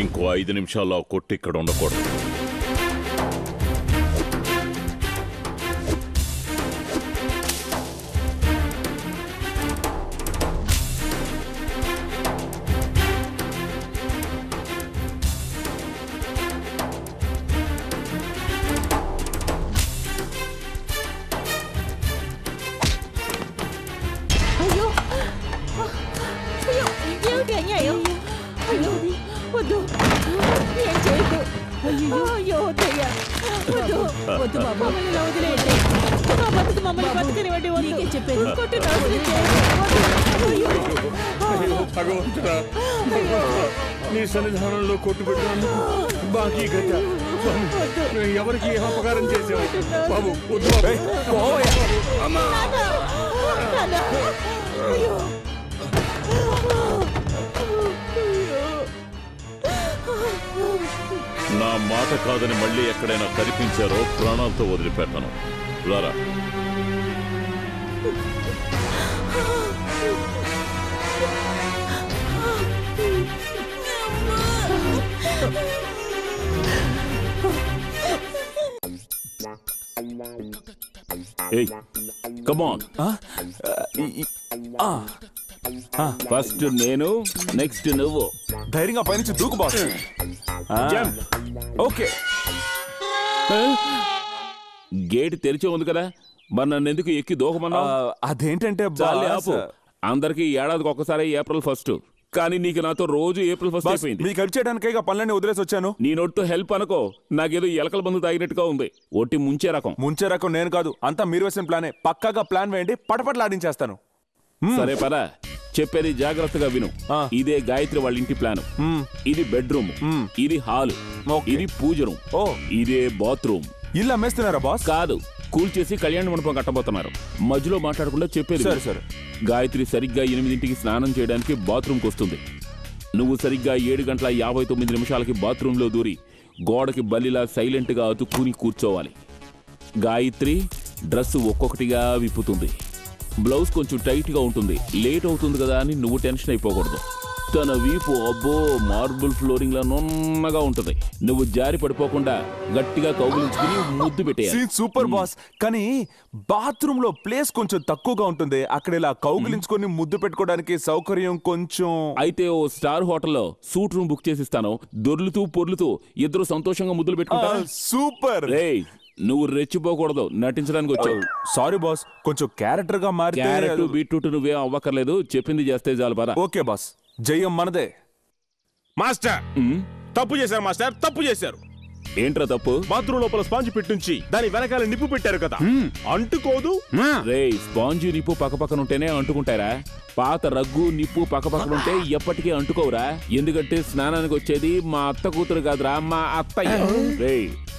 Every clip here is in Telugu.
ఇంకో 5 నిమిషాల్లో కొట్టి ఇక్కడ ఉండకూడదు. భగవంతుడా, నీ సన్నిధానంలో కొట్టుబెట్టినందుకు బాకీ గత ఎవరికి ఏ అపకారం చేసావు బాబు? నా మాట కాదని మళ్ళీ ఎక్కడైనా కనిపించారో ప్రాణాలతో వదిలిపెట్టాను. రారా. ఏయ్, కమ్ ఆన్. ఫస్ట్ నేను, నెక్స్ట్ నువ్వు. ధైర్యంగా పైనుంచి దూకు బాస్. ఓకే. గేట్ తెరిచే ఉంది కదా, మరి నన్ను ఎందుకు ఎక్కి దూకమన్నా? అదేంటంటే అందరికి ఏడాదికి ఒక్కసారి ఏప్రిల్ 1, కానీ నీకు నాతో రోజు ఏప్రిల్ 1 అయిపోయింది. నీకు హెల్ప్ చేయడానికే పనులన్నీ వదిలేసి వచ్చాను. నీ నోటితో హెల్ప్ అనుకో, నాకేదో ఎలకల బంధు తాగినట్టుగా ఉంది. ఒట్టి ముంచే రకం నేను కాదు, అంతా మీరు వేసిన ప్లానే. పక్కాగా ప్లాన్ వేయండి, పటపట్లాడించేస్తాను. సరే పద, చెప్పేది జాగ్రత్తగా విను. ఇదే గాయత్రి వాళ్ళ ఇంటి ప్లాన్. ఇది బెడ్రూమ్, ఇది హాల్, ఇది పూజ రూమ్, ఇదే బాత్రూమ్. ఇల్లు అమ్మేస్తున్నారా బాస్? కాదు, కూల్చేసి కళ్యాణ మండపం కట్టబోతున్నారు. మధ్యలో మాట్లాడకుండా చెప్పేది. సరే. గాయత్రి సరిగ్గా 8ంటికి స్నానం చేయడానికి బాత్రూమ్కి వస్తుంది. నువ్వు సరిగ్గా 7:59 బాత్రూంలో దూరి గోడకి బల్లిలా సైలెంట్గా అతుక్కుని కూర్చోవాలి. గాయత్రి డ్రెస్ ఒక్కొక్కటిగా విప్పుతుంది. బ్లౌజ్ కొంచెం టైట్గా ఉంటుంది. లేట్ అవుతుంది కదా అని నువ్వు టెన్షన్ అయిపోకూడదు. తన వీపు అబ్బో మార్బుల్ ఫ్లోరింగ్ లా నున్నగా ఉంటుంది. నువ్వు జారి పడిపోకుండా గట్టిగా కౌగిలించుకుని ముద్దు పెట్టేయాలి. Super boss. కానీ బాత్రూమ్ లో ప్లేస్ కొంచెం తక్కువగా ఉంటుంది. అక్కడ ఇలా కౌగిలించుకొని ముద్దు పెట్టుకోవడానికి సౌకర్యం కొంచెం. అయితే ఓ స్టార్ హోటల్లో సూట్ రూమ్ బుక్ చేసిస్తాను. దొర్లుతూ పొర్లుతూ ఇద్దరు సంతోషంగా ముద్దులు పెట్టుకుంటారు. సూపర్. నువ్వు రెచ్చిపోకూడదు, నటించడానికి వచ్చావు. సారీ బాస్, కొంచెం క్యారెక్టర్ గా మారి. క్యారెట్ బీట్రూట్ నువ్వే అవ్వక్కర్లేదు, చెప్పింది చేస్తే చాలు పద. ఓకే బాస్, జయం మనదే. మాస్టర్ తప్పు చేశారు మాస్టర్, తప్పు చేశారు. ఏంట్రా తప్పు? బాత్రూమ్ లోపల స్పాంజ్ పెట్టుంచి దాని వెనకాల నిప్పు పెట్టారు కదా, అంటుకోదు. స్పాంజ్ నిప్పు పక్కపక్కనుంటేనే అంటుకుంటారా? పాత రగ్గు నిప్పు పక్కపక్కనుంటే ఎప్పటికీ అంటుకోవురా. ఎందుకంటే స్నానానికి వచ్చేది మా అత్త కూతురు కాదురా, మా అత్తయ్య.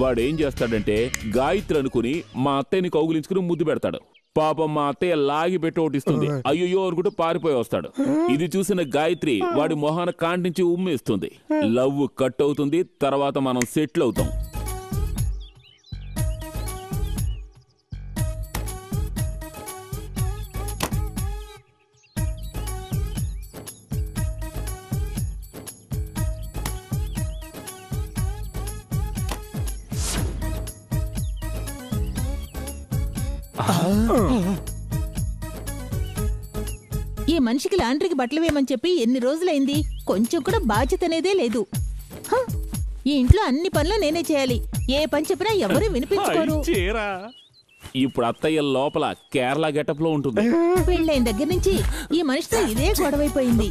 వాడేం చేస్తాడంటే గాయత్రి అనుకుని మా అత్తయ్యని కౌగులించుకుని ముద్దు పెడతాడు. పాపం మా అత్తయ్య లాగి పెట్టి ఓటిస్తుంది. అయ్యో అనుకుంటూ పారిపోయి వస్తాడు. ఇది చూసిన గాయత్రి వాడి మొహాన కాంటించి ఉమ్మేస్తుంది. లవ్ కట్ అవుతుంది. తర్వాత మనం సెటిల్ అవుతాం. ఈ మనిషికి లాండ్రీకి బట్టలు వేయమని చెప్పి ఎన్ని రోజులైంది? కొంచెం కూడా బాధ్యత అనేదే లేదు. ఈ ఇంట్లో అన్ని పనులు నేనే చేయాలి. ఏ పని చెప్పినా ఎవరు వినిపించుకోరు. ఇప్పుడు అత్తయ్య లోపల కేరళ గెటప్ లో ఉంటుంది. పెళ్ళైన దగ్గర నుంచి ఈ మనిషితో ఇదే గొడవైపోయింది.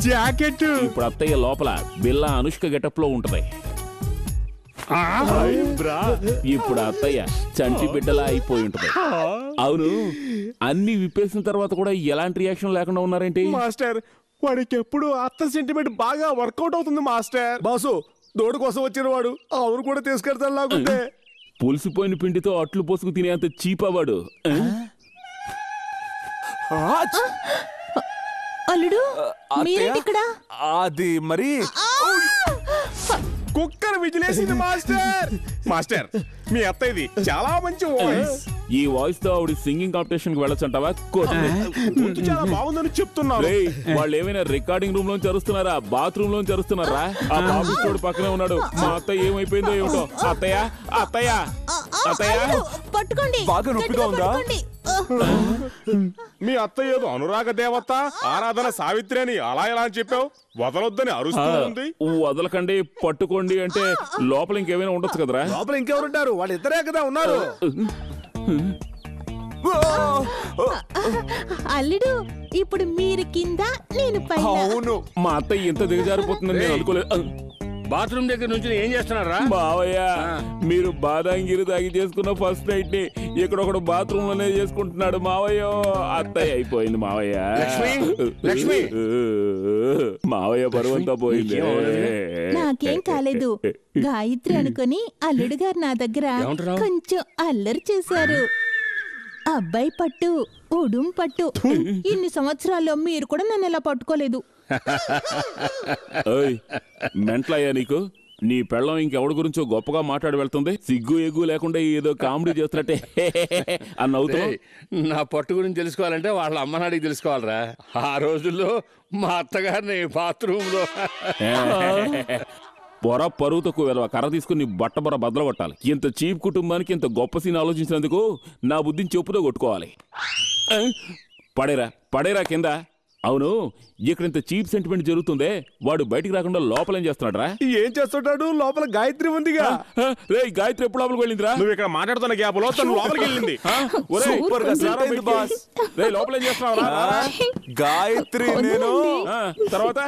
జాకెట్. ఇప్పుడు అత్తయ్య లోపల బిల్లా అనుష్క గెటప్ లో ఉంటది. ఇప్పుడు అత్తయ్య చంటి బిడ్డలా అయిపోయి ఉంటది. అవును, అన్ని విప్పేసిన తర్వాత కూడా ఎలాంటి రియాక్షన్ లేకుండా ఉన్నారేంటి? మాస్టర్, వాడికి ఎప్పుడు అత్త సెంటిమెంట్ బాగా వర్కౌట్ అవుతుంది మాస్టర్. బాసు, దోడు కోసం వచ్చిన వాడు అవును కూడా తీసుకెళ్తాను లాగుంటే. పులిసిపోయిన పిండితో అట్లు పోసుకు తినేంత చీపవాడు. అల్లుడు, మీరేంటిక్కడ? అది మరి కుక్కర్ విజిలేసింది మాస్టర్. మాస్టర్, మీ అత్త ఇది చాలా మంచి వాయిస్. ఈ వాయిస్ తో ఆవిడ సింగింగ్ కాంపిటీషన్ కి వెళ్ళొచ్చంటావా? గొంతు చాలా బాగుందని చెప్తున్నారు. వాళ్ళు ఏమైనా రికార్డింగ్ రూమ్ లోంచి అరుస్తున్నారా, బాత్రూమ్ లోంచి అరుస్తున్నారా? ఆ బాబు తోడు పక్కనే ఉన్నాడు. మా అత్తయ్య ఏమైపోయిందో ఏమిటో. అత్తయ్య అత్తయ్య అత్తయ్య పట్టుకోండి, బాగా నొప్పిగా ఉందా? మీ అత్తయ్య ఏదో అనురాగ దేవత ఆరాధన సావిత్రి అని అలా ఎలా అని చెప్పావు? వదలొద్దని అరుస్తుంది. వదలకండి, పట్టుకోండి అంటే లోపల ఇంకేమైనా ఉండొచ్చు కదరా? లోపల ఇంకెవరుంటారు? వాళ్ళు ఇద్దరే కదా ఉన్నారు. అల్లుడు, ఇప్పుడు మీరు కింద, నేను పైన. అవును, మా అత్తయ్య ఇంత దిగజారిపోతుందని నేను అనుకోలేదు. బాత్రూమ్ దగ్గర నుంచి ఏం చేస్తున్నారా? బావయ్య, మీరు బాదాంగిరి తాగి చేసుకున్న ఫస్ట్ నైట్ ని ఇక్కడ ఒకడు బాత్రూమ్ లోనే చేసుకుంటున్నాడు మావయ్య. అత్తయ్య అయిపోయింది మావయ్య. లక్ష్మి మావయ్య బరువంతా పోయింది. నాకేం కాలేదు. గాయత్రి అనుకుని అల్లుడు గారు నా దగ్గర కొంచెం అల్లరి చేశారు. అబ్బాయి పట్టు, ఉడుం పట్టు. ఇన్ని సంవత్సరాల్లో మీరు కూడా నన్ను ఎలా పట్టుకోలేదు. మెంట్లయ్యా నీకు? నీ పెళ్ళం ఇంకెవడి గురించో గొప్పగా మాట్లాడి వెళ్తుంది. సిగ్గు ఎగ్గు లేకుండా ఏదో కామెడీ చేస్తున్నట్టే అని అవుతావు. నా పట్టు గురించి తెలుసుకోవాలంటే వాళ్ళ అమ్మనాడికి తెలుసుకోవాలరా. ఆ రోజుల్లో మా అత్తగారిని బాత్రూమ్ లో పొర పరువు తక్కువ వెలవ కర్ర తీసుకుని బట్ట బొర బద్దలు కొట్టాలి. ఇంత చీప్ కుటుంబానికి ఇంత గొప్ప సీన్ ఆలోచించినందుకు నా బుద్ధిని చెప్పుతో కొట్టుకోవాలి. పడేరా పడేరా కింద. అవును, ఇక్కడ ఇంత చీప్ సెంటిమెంట్ జరుగుతుందే, వాడు బయటికి రాకుండా లోపల ఏం చేస్తున్నాడు రా? ఏం చేస్తుంటాడు? లోపల గాయత్రి ఉందిగా. రే, గాయత్రి ఎప్పుడు లోపలికి వెళ్ళిందిరా? నువ్వు ఇక్కడ మాట్లాడుతున్న గ్యాప్ లో తను లోపలికి వెళ్ళింది. రే, లోపల ఏం చేస్తున్నావురా? గాయత్రి నేను. తర్వాత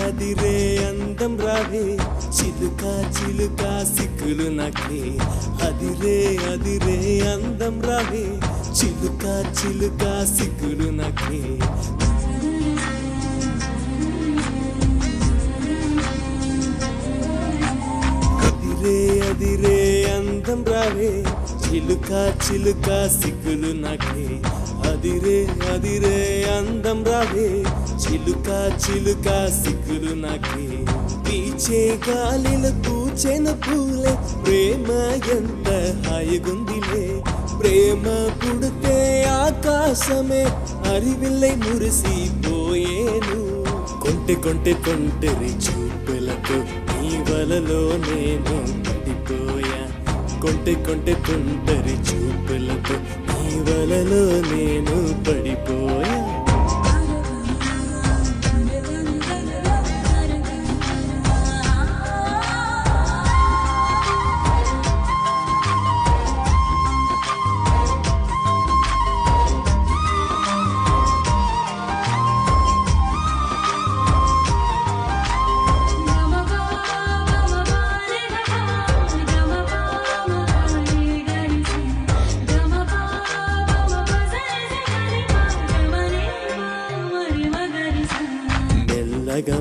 అదిరే అందం రావే, చిలుక చిలుక సిక్కులు నాకే. అదిరే అందం రావే, చిలుక చిలుక సిక్కులు నాకే. అదిరే అందం రావే, చిలుక చిలుక సిక్కులు నాకే. అదిరే అందం రావే, చిలుక చిలుక సిక్కులు నాకే. పీచే గాలిలో కూచెను పూలే, ప్రేమ ఎంత హాయిగుందిలే. ప్రేమ పుడితే ఆకాశమే అరివిల్లై మురిసిపోయేను. కొంటెరి చూపులతో నీ వలలో నేను పడిపోయా. కొంటెరి చూపులతో నీ వలలో నేను పడిపోయా.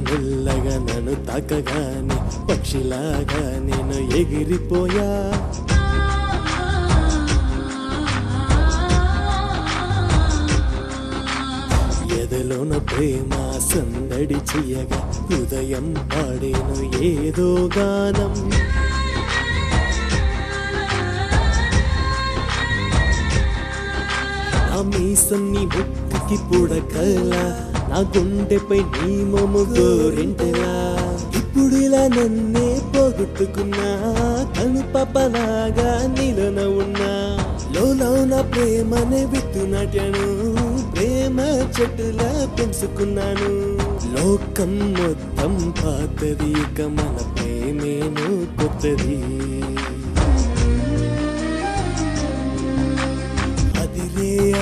మెల్లగా నన్ను తాకగానే పక్షిలాగా నేను ఎగిరిపోయా. ఎదలోన ప్రేమ సందడి చెయ్యగా హృదయం పాడేను ఏదో గానం. నా మీసం నీ ముక్కుకి పుడకలా, నా గుండెపై నీ మొమ్ము గోరింటలా. ఇప్పుడు ఇలా నన్నే పోగొట్టుకున్నా, కను పాపలాగా నీలోన ఉన్నా. లోన ప్రేమనే విత్తు నాట్యాను, ప్రేమ చెట్టులా పెంచుకున్నాను. లోకం మొత్తం పాతది, ఇక మన ప్రేమేను కొత్తది.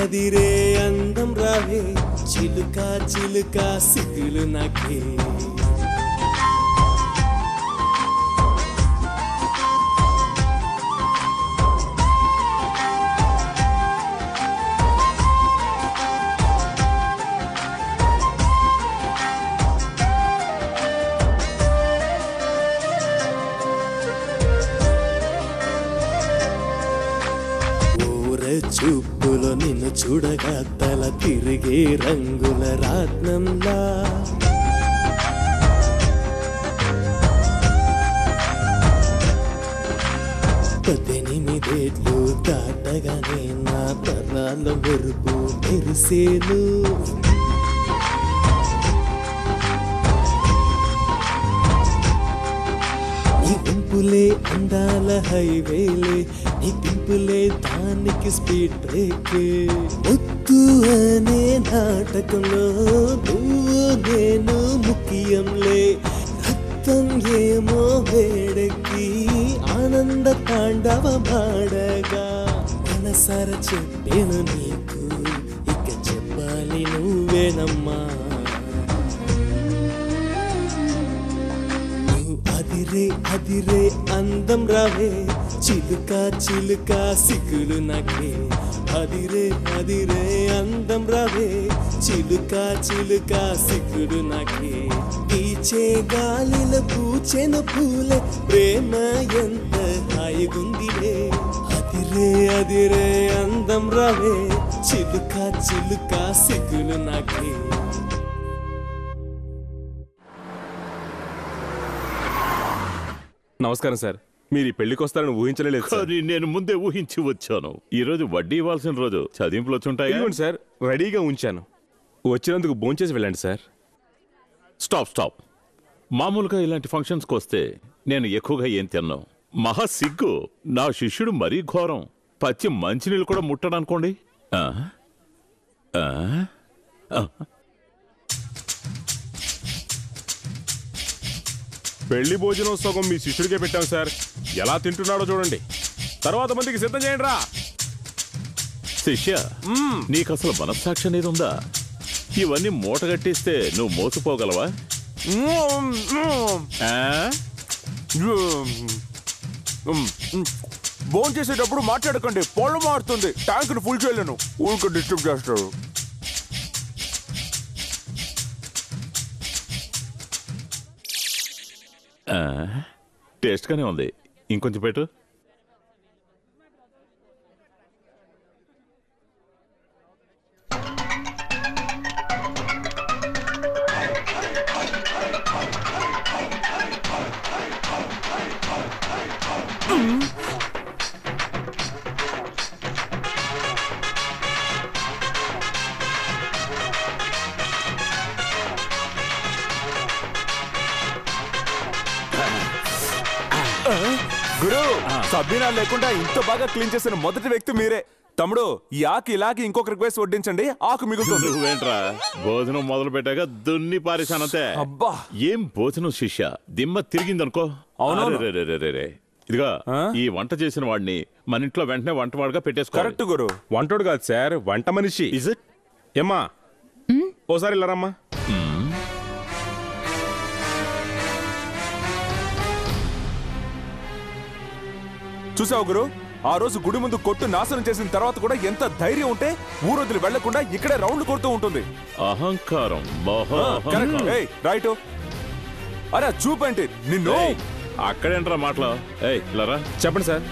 అదిరే అందం రావే, చిలుక చిలుక సిక్కులు నాకే. చూడగా తల తిరిగే రంగుల రాత్నంలా. 18 దాటగానే నా పరాల మెరుపు మెరిసేను. నీ గుంపులే అందాల హైవేలే, నీ పింపులే దానికి స్పీడ్ బ్రేకే. వద్దు అనే నాటకంలో నువ్వు నేను ముఖ్యంలే. రక్తం ఏమో వేడెక్కి ఆనంద తాండవమాడగా మనసార చెప్పాను నీకు, ఇక చెప్పాలి నువ్వేనమ్మా. అదిరే అదిరే అందం రావే, చిలుక చిలుక సిగ్గులు నాకే. అదిరే అదిరే అందం రావే, చిలుక చిలుక సిగ్గులు నాకే. పీచే గాలిలో పూచెను పూలే, ప్రేమ ఎంత హాయిగుందిలే. అదిరే అదిరే అందం రావే, చిలుక చిలుక సిగ్గులు నాకే. నమస్కారం సార్. మీరు ఈ పెళ్లికి వస్తారని ఊహించలేదు సార్. కానీ నేను ముందే ఊహించి వచ్చాను. ఈ రోజు వడ్డీ ఇవ్వాల్సిన రోజు. చదింపులు వచ్చుంటాయి. ఇదిగోండి సార్, రెడీగా ఉంచాను. వచ్చినందుకు భోంచేసి వెళ్ళండి సార్. స్టాప్. మామూలుగా ఇలాంటి ఫంక్షన్స్కి వస్తే నేను ఎక్కువగా ఏం తిన్నాను. మహా సిగ్గు. నా శిష్యుడు మరీ ఘోరం. పచ్చి మంచినీళ్ళు కూడా ముట్టడనుకోండి. పెళ్లి భోజనం సగం మీ శిష్యుడికే పెట్టాం సార్. ఎలా తింటున్నాడో చూడండి. తర్వాత మందికి సిద్ధం చేయండి రా. శిష్య, నీకు అసలు మనస్సాక్షి అనేది ఉందా? ఇవన్నీ మూటగట్టిస్తే నువ్వు మోసపోగలవా? భోంచేసేటప్పుడు మాట్లాడకండి, పొలం మారుతుంది. ట్యాంకును ఫుల్ చేయలేను, ఊరికి డిస్టర్బ్ చేస్తారు. టేస్ట్గానే ఉంది. ఇంకొంచెం పెట్టు. గురు, సబ్బీనా లేకుండా ఇంత బాగా క్లీన్ చేసిన మొదటి వ్యక్తి మీరే. తమ్ముడు, ఈ ఆకు ఇలాగే ఇంకొక రిక్వెస్ట్ వడ్డించండి, ఆకు మిగులుతుంది. నువ్వేంట్రా భోజనం మొదలు పెట్టాక దున్ని పారేశానంతే. అబ్బా, ఏం భోజనం శిష్య, దిమ్మ తిరిగిందనుకో. అవును. ఇదిగా ఈ వంట చేసిన వాడిని మన ఇంట్లో వెంటనే వంటవాడుగా పెట్టేసుకో. కరెక్ట్ గురు. వంటోడు కాదు సార్, వంట మనిషి. Is it? ఏమ్మా, ఓసారి ఇల్లరమ్మా. చూసావు గురు, ఆ రోజు గుడి ముందు కొట్టు నాశనం చేసిన తర్వాత కూడా ఎంత ధైర్యం ఉంటే ఊరొదిలి వెళ్లకుండా ఇక్కడే రౌండ్ కొడుతూ ఉంటుంది. అహంకారం. రైట్. అరే చూపండి నిన్ను. అక్కడేంట్రా మాటలు? లరా చెప్పండి సార్.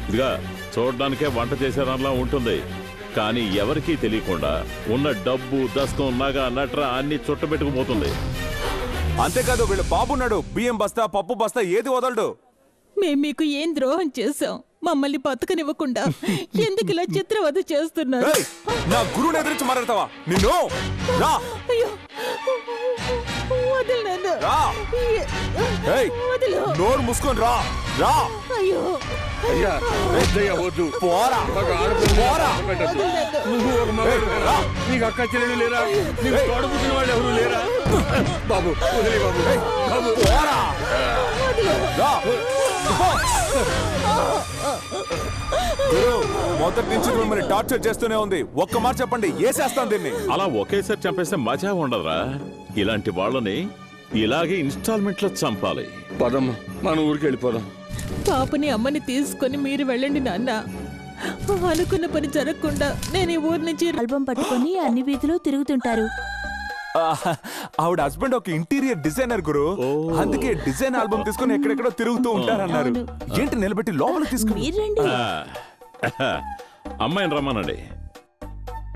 ఇదిగా చూడడానికే వంట చేసేదానిలా ఉంటుంది, కానీ ఎవరికీ తెలియకుండా ఉన్న డబ్బు, దస్తం, నగ, నట్ర అన్ని చుట్టబెట్టుకుపోతుంది. అంతేకాదు, వీళ్ళ బాబున్నాడు, బియ్యం బస్తా, పప్పు బస్తా ఏది వదలడు. మేం మీకు ఏం ద్రోహం చేశాం? మమ్మల్ని బతకనివ్వకుండా ఎందుకు ఇలా చిత్రవద చేస్తున్నారు? నా గురువుని ఎదిరించి మాట్లాడతావా? నిన్ను రా. అయ్యో, వదిలు నన్ను. రా. వదిలు. నోరు మూసుకొని రా. రా. అయ్యో, అయ్యా, వద్దయ్యా, వద్దు. పోరా. మాకు ఆడపిల్ల పోరా. పెట్టద్దు. వదిలు నన్ను. నువ్వు ఒక మగాడు కదా. నీకు అక్క చెల్లెలు లేరా? నీకు తోడబుట్టిన వాళ్ళు ఎవరు లేరా? బాబు వదిలే బాబు. బాబు పోరా. రా. గురు, మొదటి నుంచి మిమ్మల్ని టార్చర్ చేస్తూనే ఉంది. ఒక్క మాట చెప్పండి, ఏసేస్తాను దీన్ని. అలా ఒకేసారి చంపేస్తే మజా ఉండదురా. ఇలాంటి వాళ్ళని ఇలాగే ఇన్స్టాల్మెంట్ లో చంపాలి. పదమ్మా, మన ఊరికి వెళ్ళిపోదాం. పాపని అమ్మని తీసుకొని మీరు వెళ్ళండి నాన్న. అనుకున్న పని జరగకుండా నేను ఈ ఊరి నుంచి ఆల్బమ్ పట్టుకొని అన్ని వీధిలో తిరుగుతుంటారు. ఆవిడ హస్బెండ్ ఒక ఇంటీరియర్ డిజైనర్ గురు, అందుకే డిజైన్ ఆల్బమ్ తీసుకుని ఎక్కడెక్కడో తిరుగుతూ ఉంటారన్నారు. ఏంటి నిలబెట్టి లోపల తీసుకుని మీరండి. అమ్మాయిని రమ్మనండి.